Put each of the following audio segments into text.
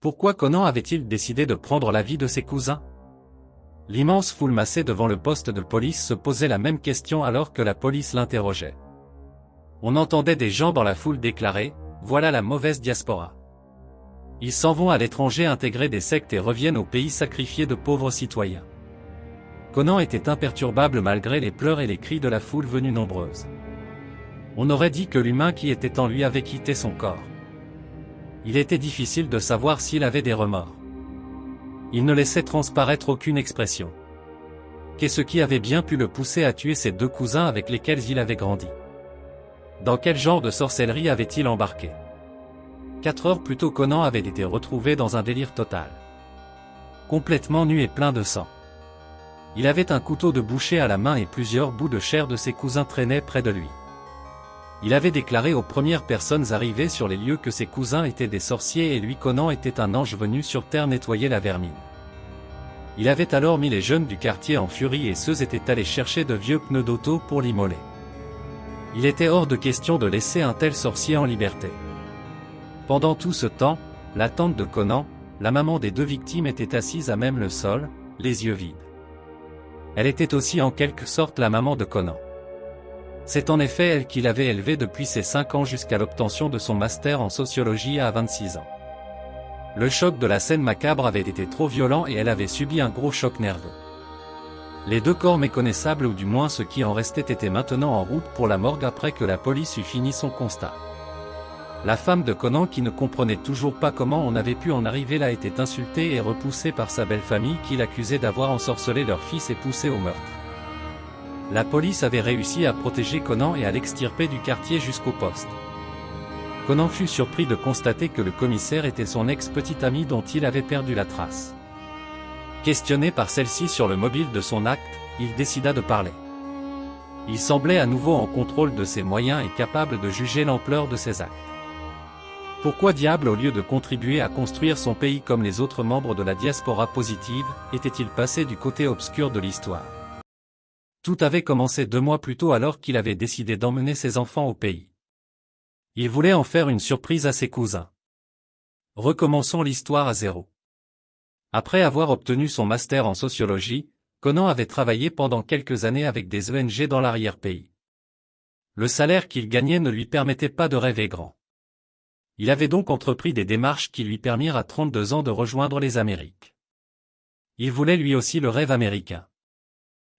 Pourquoi Conan avait-il décidé de prendre la vie de ses cousins? L'immense foule massée devant le poste de police se posait la même question alors que la police l'interrogeait. On entendait des gens dans la foule déclarer « Voilà la mauvaise diaspora. Ils s'en vont à l'étranger intégrer des sectes et reviennent au pays sacrifier de pauvres citoyens. » Conan était imperturbable malgré les pleurs et les cris de la foule venue nombreuse. On aurait dit que l'humain qui était en lui avait quitté son corps. Il était difficile de savoir s'il avait des remords. Il ne laissait transparaître aucune expression. Qu'est-ce qui avait bien pu le pousser à tuer ses deux cousins avec lesquels il avait grandi? Dans quel genre de sorcellerie avait-il embarqué? 4 heures plus tôt, Conan avait été retrouvé dans un délire total. Complètement nu et plein de sang. Il avait un couteau de boucher à la main et plusieurs bouts de chair de ses cousins traînaient près de lui. Il avait déclaré aux premières personnes arrivées sur les lieux que ses cousins étaient des sorciers et lui, Conan, était un ange venu sur terre nettoyer la vermine. Il avait alors mis les jeunes du quartier en furie et ceux étaient allés chercher de vieux pneus d'auto pour l'immoler. Il était hors de question de laisser un tel sorcier en liberté. Pendant tout ce temps, la tante de Conan, la maman des deux victimes, était assise à même le sol, les yeux vides. Elle était aussi en quelque sorte la maman de Conan. C'est en effet elle qui l'avait élevé depuis ses 5 ans jusqu'à l'obtention de son master en sociologie à 26 ans. Le choc de la scène macabre avait été trop violent et elle avait subi un gros choc nerveux. Les deux corps méconnaissables, ou du moins ce qui en restait, étaient maintenant en route pour la morgue après que la police eut fini son constat. La femme de Conan, qui ne comprenait toujours pas comment on avait pu en arriver là, était insultée et repoussée par sa belle famille qui l'accusait d'avoir ensorcelé leur fils et poussé au meurtre. La police avait réussi à protéger Conan et à l'extirper du quartier jusqu'au poste. Conan fut surpris de constater que le commissaire était son ex-petite amie dont il avait perdu la trace. Questionné par celle-ci sur le mobile de son acte, il décida de parler. Il semblait à nouveau en contrôle de ses moyens et capable de juger l'ampleur de ses actes. Pourquoi diable, au lieu de contribuer à construire son pays comme les autres membres de la diaspora positive, était-il passé du côté obscur de l'histoire? Tout avait commencé 2 mois plus tôt alors qu'il avait décidé d'emmener ses enfants au pays. Il voulait en faire une surprise à ses cousins. Recommençons l'histoire à zéro. Après avoir obtenu son master en sociologie, Conan avait travaillé pendant quelques années avec des ONG dans l'arrière-pays. Le salaire qu'il gagnait ne lui permettait pas de rêver grand. Il avait donc entrepris des démarches qui lui permirent à 32 ans de rejoindre les Amériques. Il voulait lui aussi le rêve américain.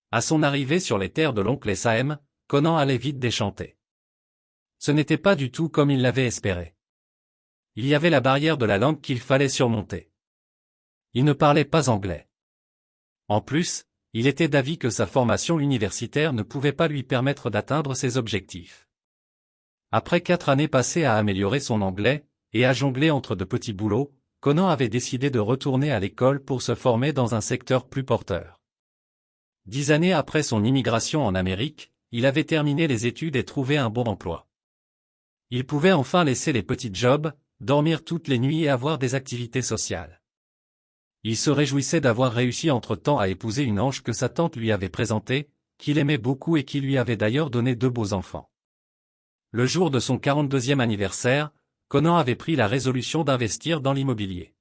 À son arrivée sur les terres de l'oncle Sam, Conan allait vite déchanter. Ce n'était pas du tout comme il l'avait espéré. Il y avait la barrière de la langue qu'il fallait surmonter. Il ne parlait pas anglais. En plus, il était d'avis que sa formation universitaire ne pouvait pas lui permettre d'atteindre ses objectifs. Après 4 années passées à améliorer son anglais, et à jongler entre de petits boulots, Conan avait décidé de retourner à l'école pour se former dans un secteur plus porteur. 10 années après son immigration en Amérique, il avait terminé les études et trouvé un bon emploi. Il pouvait enfin laisser les petits jobs, dormir toutes les nuits et avoir des activités sociales. Il se réjouissait d'avoir réussi entre-temps à épouser une ange que sa tante lui avait présentée, qu'il aimait beaucoup et qui lui avait d'ailleurs donné 2 beaux enfants. Le jour de son 42e anniversaire, Conan avait pris la résolution d'investir dans l'immobilier.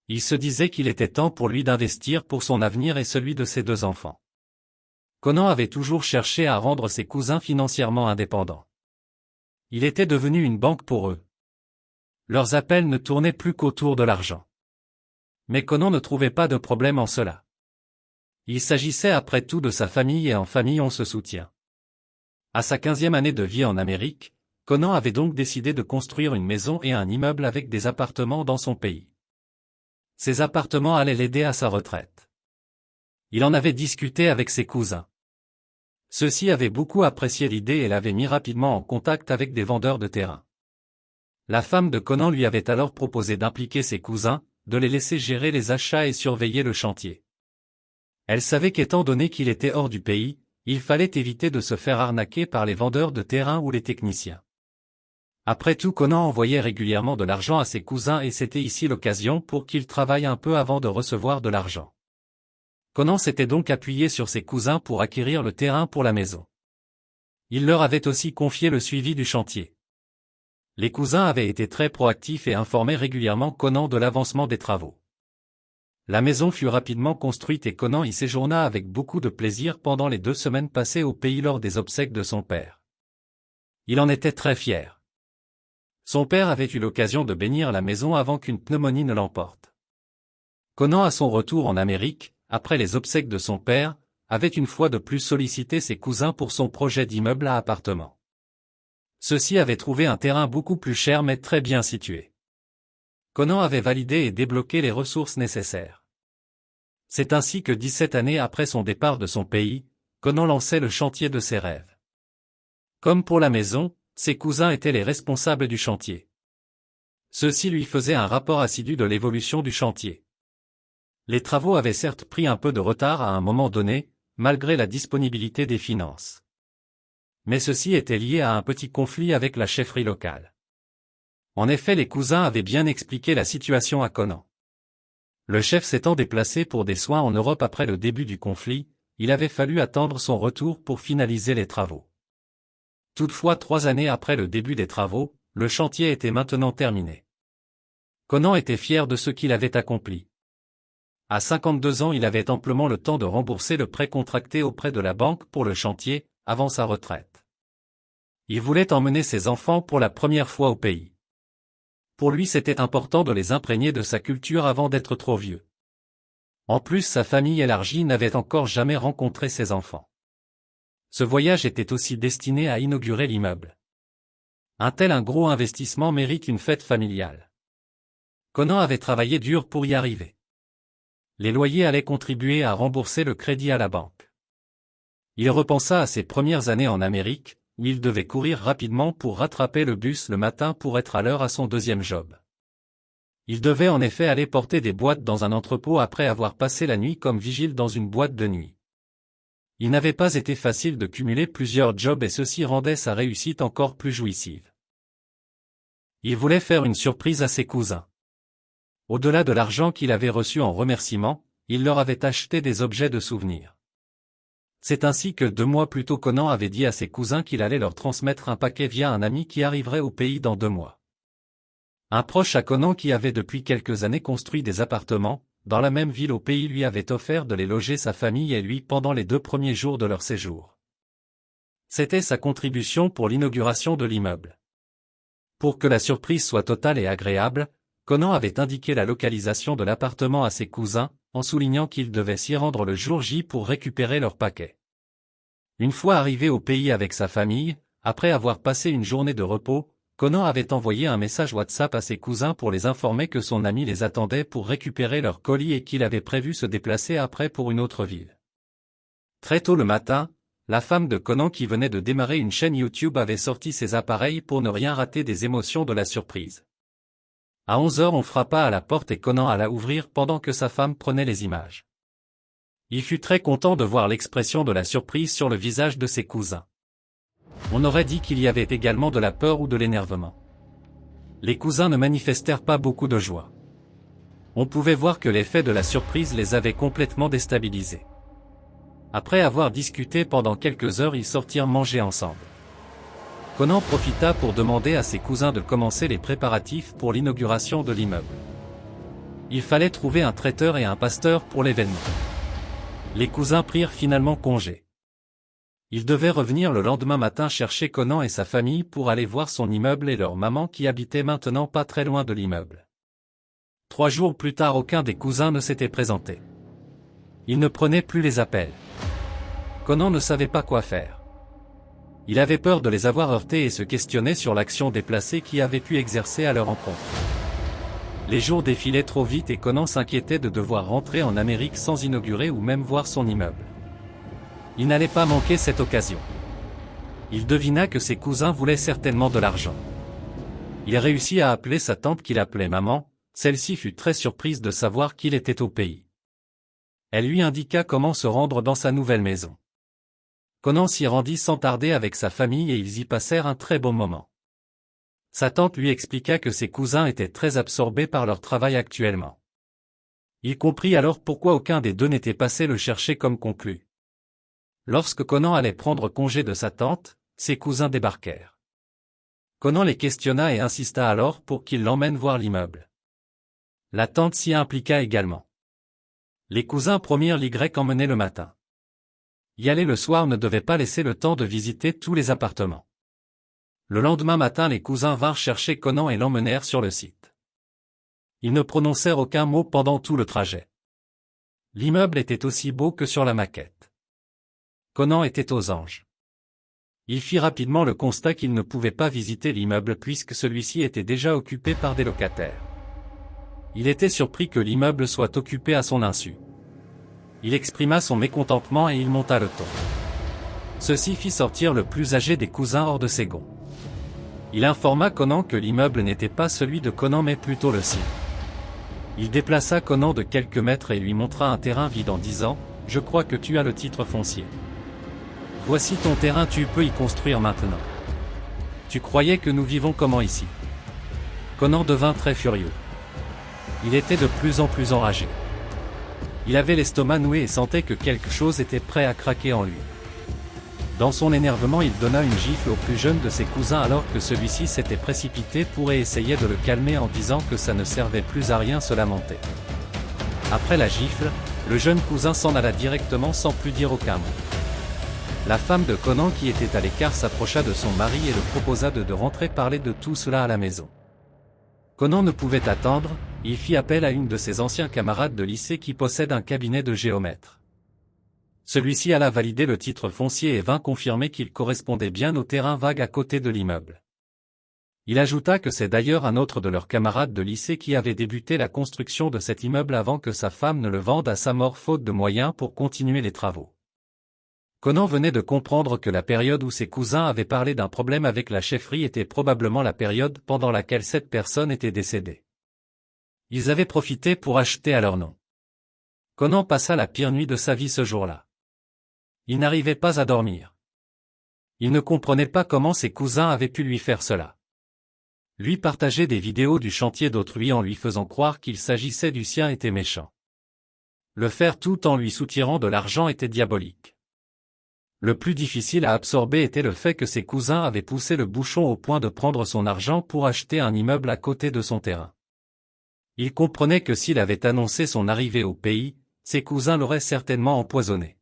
Il se disait qu'il était temps pour lui d'investir pour son avenir et celui de ses 2 enfants. Conan avait toujours cherché à rendre ses cousins financièrement indépendants. Il était devenu une banque pour eux. Leurs appels ne tournaient plus qu'autour de l'argent. Mais Conan ne trouvait pas de problème en cela. Il s'agissait après tout de sa famille et en famille on se soutient. À sa 15e année de vie en Amérique, Conan avait donc décidé de construire une maison et un immeuble avec des appartements dans son pays. Ces appartements allaient l'aider à sa retraite. Il en avait discuté avec ses cousins. Ceux-ci avaient beaucoup apprécié l'idée et l'avaient mis rapidement en contact avec des vendeurs de terrain. La femme de Conan lui avait alors proposé d'impliquer ses cousins, de les laisser gérer les achats et surveiller le chantier. Elle savait qu'étant donné qu'il était hors du pays, il fallait éviter de se faire arnaquer par les vendeurs de terrain ou les techniciens. Après tout, Conan envoyait régulièrement de l'argent à ses cousins et c'était ici l'occasion pour qu'ils travaillent un peu avant de recevoir de l'argent. Conan s'était donc appuyé sur ses cousins pour acquérir le terrain pour la maison. Il leur avait aussi confié le suivi du chantier. Les cousins avaient été très proactifs et informaient régulièrement Conan de l'avancement des travaux. La maison fut rapidement construite et Conan y séjourna avec beaucoup de plaisir pendant les 2 semaines passées au pays lors des obsèques de son père. Il en était très fier. Son père avait eu l'occasion de bénir la maison avant qu'une pneumonie ne l'emporte. Conan à son retour en Amérique, après les obsèques de son père, avait une fois de plus sollicité ses cousins pour son projet d'immeuble à appartement. Ceux-ci avaient trouvé un terrain beaucoup plus cher mais très bien situé. Conan avait validé et débloqué les ressources nécessaires. C'est ainsi que 17 années après son départ de son pays, Conan lançait le chantier de ses rêves. Comme pour la maison, ses cousins étaient les responsables du chantier. Ceux-ci lui faisaient un rapport assidu de l'évolution du chantier. Les travaux avaient certes pris un peu de retard à un moment donné, malgré la disponibilité des finances. Mais ceci était lié à un petit conflit avec la chefferie locale. En effet, les cousins avaient bien expliqué la situation à Conan. Le chef s'étant déplacé pour des soins en Europe après le début du conflit, il avait fallu attendre son retour pour finaliser les travaux. Toutefois, 3 années après le début des travaux, le chantier était maintenant terminé. Conan était fier de ce qu'il avait accompli. À 52 ans, il avait amplement le temps de rembourser le prêt contracté auprès de la banque pour le chantier, avant sa retraite. Il voulait emmener ses enfants pour la première fois au pays. Pour lui, c'était important de les imprégner de sa culture avant d'être trop vieux. En plus, sa famille élargie n'avait encore jamais rencontré ses enfants. Ce voyage était aussi destiné à inaugurer l'immeuble. Un gros investissement mérite une fête familiale. Conan avait travaillé dur pour y arriver. Les loyers allaient contribuer à rembourser le crédit à la banque. Il repensa à ses premières années en Amérique, où il devait courir rapidement pour rattraper le bus le matin pour être à l'heure à son 2e job. Il devait en effet aller porter des boîtes dans un entrepôt après avoir passé la nuit comme vigile dans une boîte de nuit. Il n'avait pas été facile de cumuler plusieurs jobs et ceci rendait sa réussite encore plus jouissive. Il voulait faire une surprise à ses cousins. Au-delà de l'argent qu'il avait reçu en remerciement, il leur avait acheté des objets de souvenir. C'est ainsi que 2 mois plus tôt Conan avait dit à ses cousins qu'il allait leur transmettre un paquet via un ami qui arriverait au pays dans 2 mois. Un proche à Conan qui avait depuis quelques années construit des appartements, dans la même ville au pays lui avait offert de les loger sa famille et lui pendant les 2 premiers jours de leur séjour. C'était sa contribution pour l'inauguration de l'immeuble. Pour que la surprise soit totale et agréable, Conan avait indiqué la localisation de l'appartement à ses cousins, en soulignant qu'ils devaient s'y rendre le jour J pour récupérer leur paquet. Une fois arrivé au pays avec sa famille, après avoir passé une journée de repos, Conan avait envoyé un message WhatsApp à ses cousins pour les informer que son ami les attendait pour récupérer leur colis et qu'il avait prévu se déplacer après pour une autre ville. Très tôt le matin, la femme de Conan qui venait de démarrer une chaîne YouTube avait sorti ses appareils pour ne rien rater des émotions de la surprise. À 11h on frappa à la porte et Conan alla ouvrir pendant que sa femme prenait les images. Il fut très content de voir l'expression de la surprise sur le visage de ses cousins. On aurait dit qu'il y avait également de la peur ou de l'énervement. Les cousins ne manifestèrent pas beaucoup de joie. On pouvait voir que l'effet de la surprise les avait complètement déstabilisés. Après avoir discuté pendant quelques heures, ils sortirent manger ensemble. Conan profita pour demander à ses cousins de commencer les préparatifs pour l'inauguration de l'immeuble. Il fallait trouver un traiteur et un pasteur pour l'événement. Les cousins prirent finalement congé. Ils devaient revenir le lendemain matin chercher Conan et sa famille pour aller voir son immeuble et leur maman qui habitait maintenant pas très loin de l'immeuble. 3 jours plus tard, aucun des cousins ne s'était présenté. Ils ne prenaient plus les appels. Conan ne savait pas quoi faire. Il avait peur de les avoir heurtés et se questionnait sur l'action déplacée qui avait pu exercer à leur encontre. Les jours défilaient trop vite et Conan s'inquiétait de devoir rentrer en Amérique sans inaugurer ou même voir son immeuble. Il n'allait pas manquer cette occasion. Il devina que ses cousins voulaient certainement de l'argent. Il réussit à appeler sa tante qu'il appelait maman, celle-ci fut très surprise de savoir qu'il était au pays. Elle lui indiqua comment se rendre dans sa nouvelle maison. Conan s'y rendit sans tarder avec sa famille et ils y passèrent un très bon moment. Sa tante lui expliqua que ses cousins étaient très absorbés par leur travail actuellement. Il comprit alors pourquoi aucun des deux n'était passé le chercher comme conclu. Lorsque Conan allait prendre congé de sa tante, ses cousins débarquèrent. Conan les questionna et insista alors pour qu'ils l'emmènent voir l'immeuble. La tante s'y impliqua également. Les cousins promirent l'Y emmener le matin. Y aller le soir ne devait pas laisser le temps de visiter tous les appartements. Le lendemain matin, les cousins vinrent chercher Conan et l'emmenèrent sur le site. Ils ne prononcèrent aucun mot pendant tout le trajet. L'immeuble était aussi beau que sur la maquette. Conan était aux anges. Il fit rapidement le constat qu'il ne pouvait pas visiter l'immeuble puisque celui-ci était déjà occupé par des locataires. Il était surpris que l'immeuble soit occupé à son insu. Il exprima son mécontentement et il monta le ton. Ceci fit sortir le plus âgé des cousins hors de ses gonds. Il informa Conan que l'immeuble n'était pas celui de Conan mais plutôt le sien. Il déplaça Conan de quelques mètres et lui montra un terrain vide en disant « Je crois que tu as le titre foncier. Voici ton terrain, tu peux y construire maintenant. Tu croyais que nous vivons comment ici ?» Conan devint très furieux. Il était de plus en plus enragé. Il avait l'estomac noué et sentait que quelque chose était prêt à craquer en lui. Dans son énervement, il donna une gifle au plus jeune de ses cousins alors que celui-ci s'était précipité pour essayer de le calmer en disant que ça ne servait plus à rien se lamenter. Après la gifle, le jeune cousin s'en alla directement sans plus dire aucun mot. La femme de Conan qui était à l'écart s'approcha de son mari et le proposa de rentrer parler de tout cela à la maison. Conan ne pouvait attendre, il fit appel à une de ses anciens camarades de lycée qui possède un cabinet de géomètre. Celui-ci alla valider le titre foncier et vint confirmer qu'il correspondait bien au terrain vague à côté de l'immeuble. Il ajouta que c'est d'ailleurs un autre de leurs camarades de lycée qui avait débuté la construction de cet immeuble avant que sa femme ne le vende à sa mort faute de moyens pour continuer les travaux. Conan venait de comprendre que la période où ses cousins avaient parlé d'un problème avec la chefferie était probablement la période pendant laquelle cette personne était décédée. Ils avaient profité pour acheter à leur nom. Conan passa la pire nuit de sa vie ce jour-là. Il n'arrivait pas à dormir. Il ne comprenait pas comment ses cousins avaient pu lui faire cela. Lui partager des vidéos du chantier d'autrui en lui faisant croire qu'il s'agissait du sien était méchant. Le faire tout en lui soutirant de l'argent était diabolique. Le plus difficile à absorber était le fait que ses cousins avaient poussé le bouchon au point de prendre son argent pour acheter un immeuble à côté de son terrain. Il comprenait que s'il avait annoncé son arrivée au pays, ses cousins l'auraient certainement empoisonné.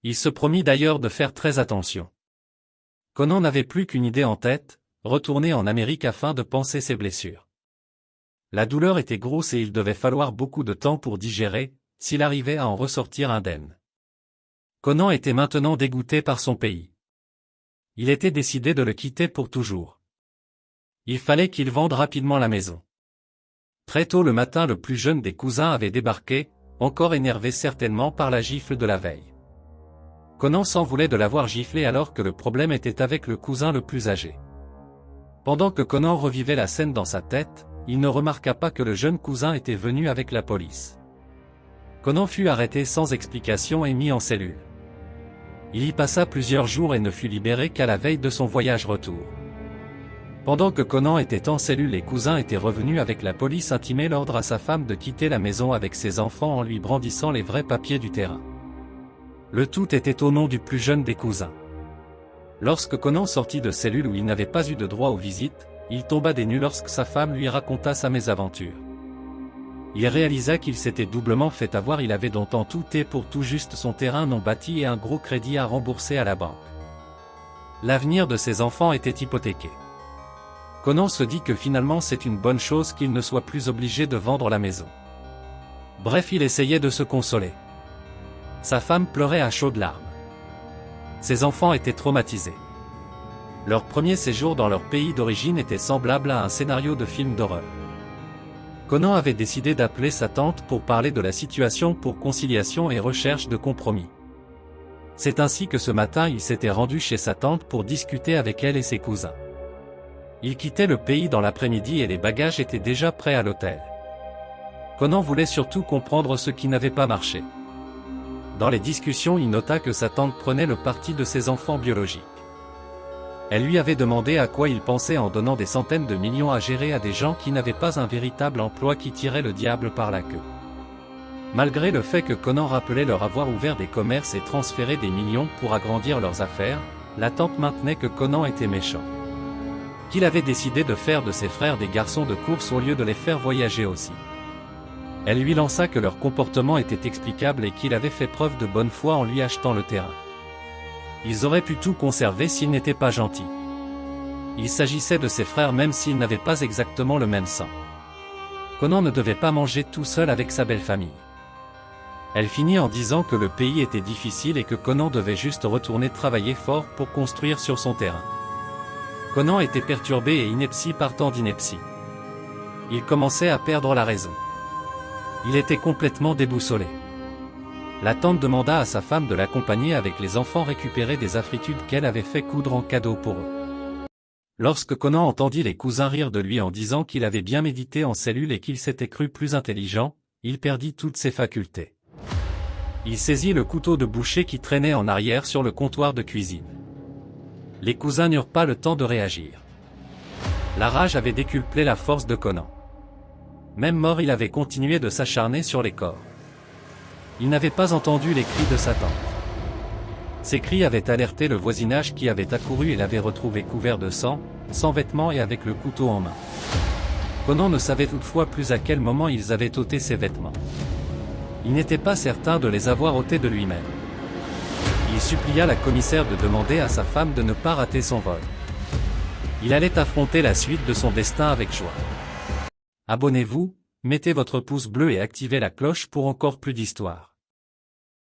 Il se promit d'ailleurs de faire très attention. Conan n'avait plus qu'une idée en tête, retourner en Amérique afin de panser ses blessures. La douleur était grosse et il devait falloir beaucoup de temps pour digérer, s'il arrivait à en ressortir indemne. Conan était maintenant dégoûté par son pays. Il était décidé de le quitter pour toujours. Il fallait qu'il vende rapidement la maison. Très tôt le matin, le plus jeune des cousins avait débarqué, encore énervé certainement par la gifle de la veille. Conan s'en voulait de l'avoir giflé alors que le problème était avec le cousin le plus âgé. Pendant que Conan revivait la scène dans sa tête, il ne remarqua pas que le jeune cousin était venu avec la police. Conan fut arrêté sans explication et mis en cellule. Il y passa plusieurs jours et ne fut libéré qu'à la veille de son voyage retour. Pendant que Conan était en cellule, les cousins étaient revenus avec la police intimer l'ordre à sa femme de quitter la maison avec ses enfants en lui brandissant les vrais papiers du terrain. Le tout était au nom du plus jeune des cousins. Lorsque Conan sortit de cellule où il n'avait pas eu de droit aux visites, il tomba des nues lorsque sa femme lui raconta sa mésaventure. Il réalisa qu'il s'était doublement fait avoir, il avait donc en tout et pour tout juste son terrain non bâti et un gros crédit à rembourser à la banque. L'avenir de ses enfants était hypothéqué. Conan se dit que finalement c'est une bonne chose qu'il ne soit plus obligé de vendre la maison. Bref, il essayait de se consoler. Sa femme pleurait à chaudes larmes. Ses enfants étaient traumatisés. Leur premier séjour dans leur pays d'origine était semblable à un scénario de film d'horreur. Conan avait décidé d'appeler sa tante pour parler de la situation pour conciliation et recherche de compromis. C'est ainsi que ce matin il s'était rendu chez sa tante pour discuter avec elle et ses cousins. Il quittait le pays dans l'après-midi et les bagages étaient déjà prêts à l'hôtel. Conan voulait surtout comprendre ce qui n'avait pas marché. Dans les discussions, il nota que sa tante prenait le parti de ses enfants biologiques. Elle lui avait demandé à quoi il pensait en donnant des centaines de millions à gérer à des gens qui n'avaient pas un véritable emploi, qui tiraient le diable par la queue. Malgré le fait que Conan rappelait leur avoir ouvert des commerces et transféré des millions pour agrandir leurs affaires, la tante maintenait que Conan était méchant. qu'il avait décidé de faire de ses frères des garçons de course au lieu de les faire voyager aussi. Elle lui lança que leur comportement était explicable et qu'il avait fait preuve de bonne foi en lui achetant le terrain. Ils auraient pu tout conserver s'ils n'étaient pas gentils. Il s'agissait de ses frères même s'ils n'avaient pas exactement le même sang. Conan ne devait pas manger tout seul avec sa belle famille. Elle finit en disant que le pays était difficile et que Conan devait juste retourner travailler fort pour construire sur son terrain. Conan était perturbé et ineptie partant d'ineptie. Il commençait à perdre la raison. Il était complètement déboussolé. La tante demanda à sa femme de l'accompagner avec les enfants récupérer des afritudes qu'elle avait fait coudre en cadeau pour eux. Lorsque Conan entendit les cousins rire de lui en disant qu'il avait bien médité en cellule et qu'il s'était cru plus intelligent, il perdit toutes ses facultés. Il saisit le couteau de boucher qui traînait en arrière sur le comptoir de cuisine. Les cousins n'eurent pas le temps de réagir. La rage avait décuplé la force de Conan. Même mort, il avait continué de s'acharner sur les corps. Il n'avait pas entendu les cris de sa tante. Ces cris avaient alerté le voisinage qui avait accouru et l'avait retrouvé couvert de sang, sans vêtements et avec le couteau en main. Conan ne savait toutefois plus à quel moment ils avaient ôté ses vêtements. Il n'était pas certain de les avoir ôtés de lui-même. Il supplia la commissaire de demander à sa femme de ne pas rater son vol. Il allait affronter la suite de son destin avec joie. Abonnez-vous, mettez votre pouce bleu et activez la cloche pour encore plus d'histoires.